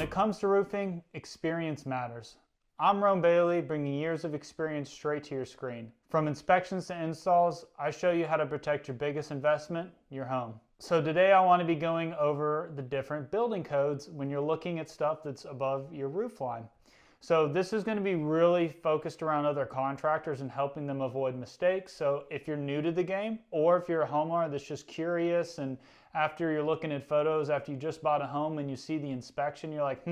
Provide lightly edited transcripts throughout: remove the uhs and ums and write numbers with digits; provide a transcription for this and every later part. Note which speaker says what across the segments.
Speaker 1: When it comes to roofing, experience matters. I'm Rome Bailey, bringing years of experience straight to your screen. From inspections to installs, I show you how to protect your biggest investment, your home. So today I want to be going over the different building codes when you're looking at stuff that's above your roof line. So this is going to be really focused around other contractors and helping them avoid mistakes. So if you're new to the game, or if you're a homeowner that's just curious and after you're looking at photos, after you just bought a home and you see the inspection, you're like,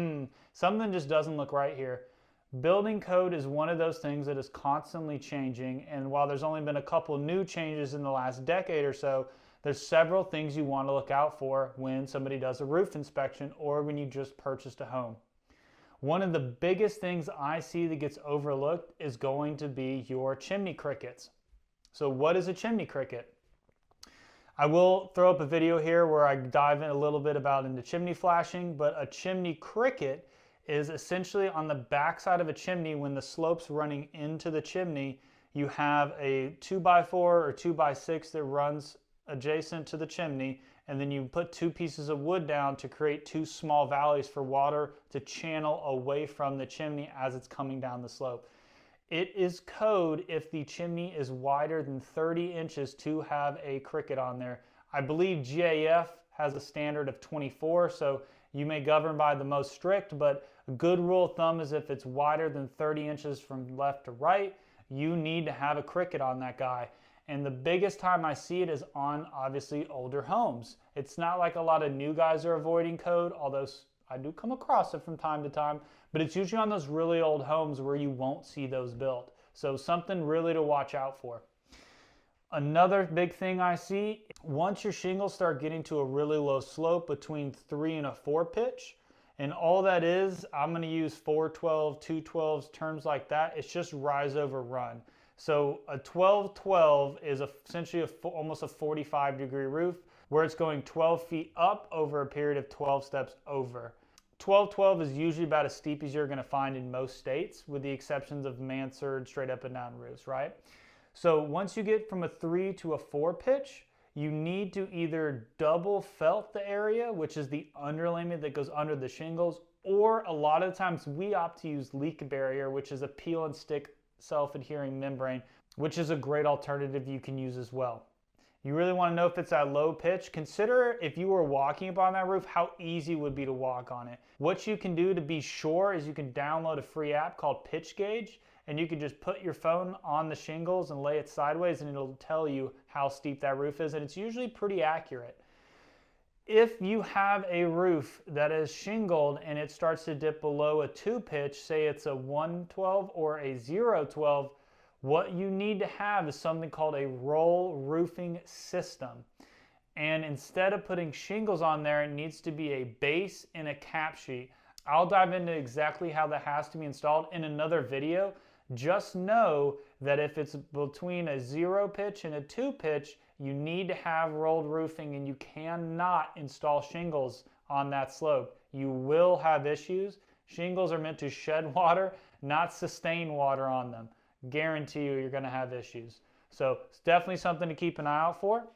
Speaker 1: something just doesn't look right here. Building code is one of those things that is constantly changing, and while there's only been a couple new changes in the last decade or so, there's several things you want to look out for when somebody does a roof inspection or when you just purchased a home. One of the biggest things I see that gets overlooked is going to be your chimney crickets. So what is a chimney cricket? I will throw up a video here where I dive in a little bit into chimney flashing, but a chimney cricket is essentially on the backside of a chimney. When the slope's running into the chimney, you have a 2x4 or 2x6 that runs adjacent to the chimney, and then you put two pieces of wood down to create two small valleys for water to channel away from the chimney as it's coming down the slope. It is code if the chimney is wider than 30 inches to have a cricket on there. I believe GAF has a standard of 24, so you may govern by the most strict, but a good rule of thumb is if it's wider than 30 inches from left to right, you need to have a cricket on that guy. And the biggest time I see it is on, obviously, older homes. It's not like a lot of new guys are avoiding code, although I do come across it from time to time, but it's usually on those really old homes where you won't see those built. So something really to watch out for. Another big thing I see, once your shingles start getting to a really low slope between 3 and a 4 pitch, and all that is, I'm going to use 412, 212s, terms like that. It's just rise over run. So a 12-12 is essentially almost a 45-degree roof where it's going 12 feet up over a period of 12 steps over. 12-12 is usually about as steep as you're going to find in most states, with the exceptions of mansard, straight up and down roofs, right? So once you get from a 3 to a 4 pitch, you need to either double felt the area, which is the underlayment that goes under the shingles, or a lot of times we opt to use leak barrier, which is a peel and stick self-adhering membrane, which is a great alternative you can use as well. You really want to know if it's at low pitch. Consider if you were walking up on that roof, how easy it would be to walk on it. What you can do to be sure is you can download a free app called Pitch Gauge, and you can just put your phone on the shingles and lay it sideways, and it'll tell you how steep that roof is, and it's usually pretty accurate. If you have a roof that is shingled and it starts to dip below a 2 pitch, say it's a 112 or a 012, what you need to have is something called a roll roofing system. And instead of putting shingles on there, it needs to be a base and a cap sheet. I'll dive into exactly how that has to be installed in another video. Just know that if it's between a 0 pitch and a 2 pitch, you need to have rolled roofing, and you cannot install shingles on that slope. You will have issues. Shingles are meant to shed water, not sustain water on them. Guarantee you're going to have issues. So it's definitely something to keep an eye out for.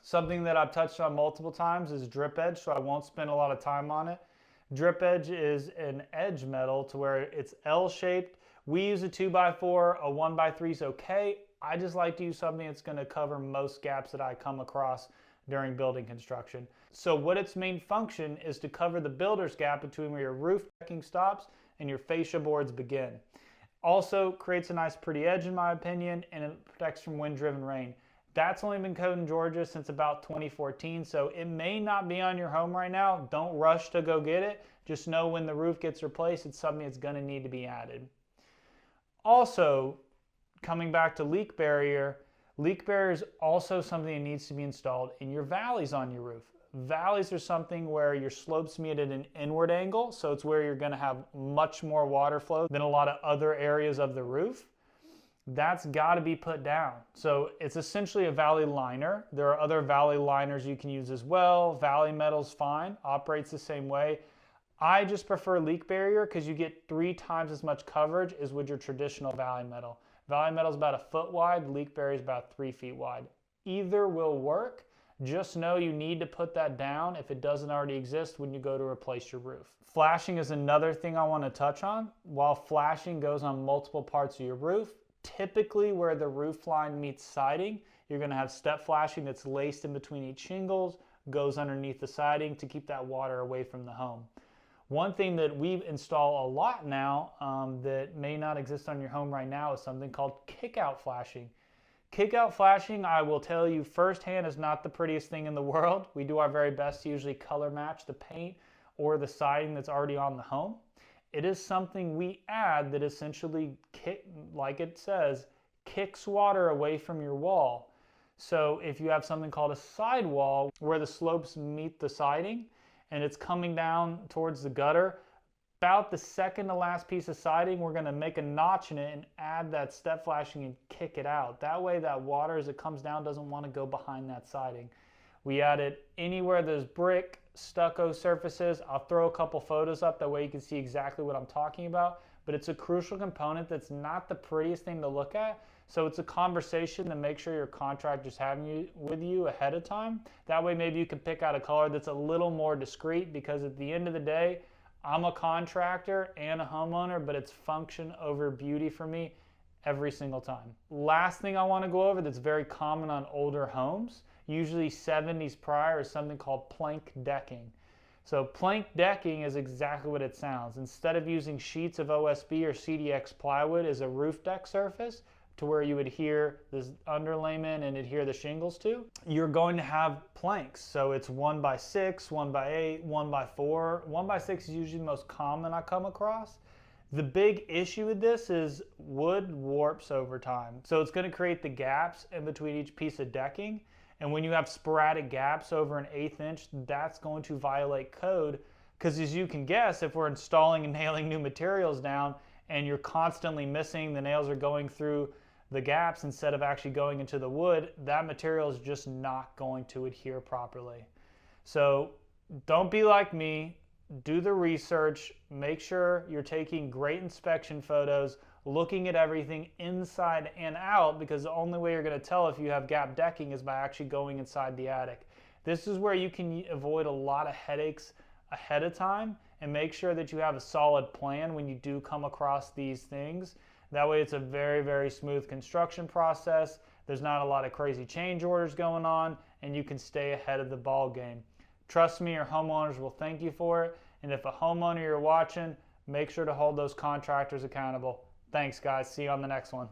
Speaker 1: Something that I've touched on multiple times is drip edge, so I won't spend a lot of time on it. Drip edge is an edge metal to where it's L-shaped. We use a 2x4, a 1x3 is okay. I just like to use something that's going to cover most gaps that I come across during building construction. So what its main function is to cover the builder's gap between where your roof decking stops and your fascia boards begin. Also creates a nice pretty edge in my opinion, and it protects from wind-driven rain. That's only been code in Georgia since about 2014, so it may not be on your home right now. Don't rush to go get it. Just know when the roof gets replaced, it's something that's going to need to be added. Also, coming back to leak barrier is also something that needs to be installed in your valleys on your roof. Valleys are something where your slopes meet at an inward angle, so it's where you're going to have much more water flow than a lot of other areas of the roof. That's got to be put down. So it's essentially a valley liner. There are other valley liners you can use as well. Valley metal's fine, operates the same way. I just prefer leak barrier because you get 3 times as much coverage as with your traditional valley metal. Valley metal is about 1 foot wide, leak barrier is about 3 feet wide. Either will work. just know you need to put that down if it doesn't already exist when you go to replace your roof. Flashing is another thing I want to touch on. While flashing goes on multiple parts of your roof, typically where the roof line meets siding, you're going to have step flashing that's laced in between each shingles, goes underneath the siding to keep that water away from the home. One thing that we install a lot now that may not exist on your home right now is something called kick-out flashing. Kick-out flashing, I will tell you firsthand, is not the prettiest thing in the world. We do our very best to usually color match the paint or the siding that's already on the home. It is something we add that essentially, like it says, kicks water away from your wall. So if you have something called a sidewall where the slopes meet the siding and it's coming down towards the gutter, about the second to last piece of siding, we're going to make a notch in it and add that step flashing and kick it out. That way that water as it comes down doesn't want to go behind that siding. We add it anywhere there's brick, stucco surfaces. I'll throw a couple photos up, that way you can see exactly what I'm talking about. But it's a crucial component that's not the prettiest thing to look at. So it's a conversation to make sure your contractor's having with you ahead of time. That way maybe you can pick out a color that's a little more discreet, because at the end of the day, I'm a contractor and a homeowner, but it's function over beauty for me every single time. Last thing I want to go over that's very common on older homes, usually 70s prior, is something called plank decking. So plank decking is exactly what it sounds. Instead of using sheets of OSB or CDX plywood as a roof deck surface, to where you adhere this underlayment and adhere the shingles to, you're going to have planks. So it's 1x6, 1x8, 1x4. 1x6 is usually the most common I come across. The big issue with this is wood warps over time. So it's going to create the gaps in between each piece of decking. And when you have sporadic gaps over an 1/8 inch, that's going to violate code. Because as you can guess, if we're installing and nailing new materials down and you're constantly missing, the nails are going through the gaps instead of actually going into the wood, that material is just not going to adhere properly. So don't be like me. Do the research. Make sure you're taking great inspection photos, looking at everything inside and out, because the only way you're going to tell if you have gap decking is by actually going inside the attic. This is where you can avoid a lot of headaches ahead of time and make sure that you have a solid plan when you do come across these things. That way it's a very, very smooth construction process. There's not a lot of crazy change orders going on, and you can stay ahead of the ball game. Trust me, your homeowners will thank you for it. And if a homeowner you're watching, make sure to hold those contractors accountable. Thanks, guys. See you on the next one.